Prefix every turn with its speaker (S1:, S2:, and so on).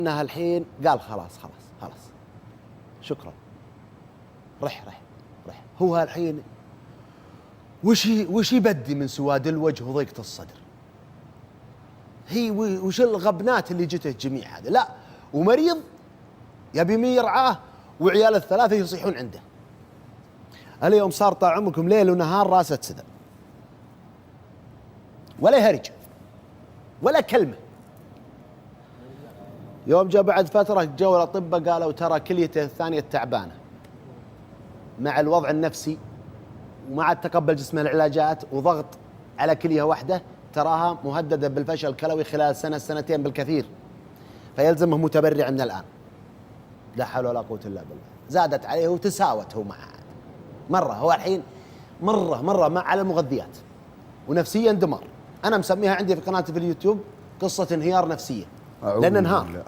S1: انها الحين قال خلاص خلاص خلاص شكرا رح. هو الحين وش يبدي من سواد الوجه وضيقة الصدر؟ هي وش الغبنات اللي جته الجميع هذا؟ لا ومريض يبي مين يرعاه وعيال الثلاثة يصيحون عنده. اليوم صار طال عمركم ليل ونهار راسه سذا ولا يهرج ولا كلمة. يوم جاء بعد فترة جو الأطباء قالوا ترى كليته الثانية تعبانة مع الوضع النفسي ومع تقبل جسمه العلاجات وضغط على كلية واحدة تراها مهددة بالفشل الكلوي خلال سنة سنتين بالكثير، فيلزمه متبرع من الآن. لا حول ولا قوة إلا بالله. زادت عليه وتساوت هو معها مرة. هو الحين مرة مع على المغذيات ونفسيا دمار. أنا مسميها عندي في قناتي في اليوتيوب قصة انهيار نفسية لأن انهار.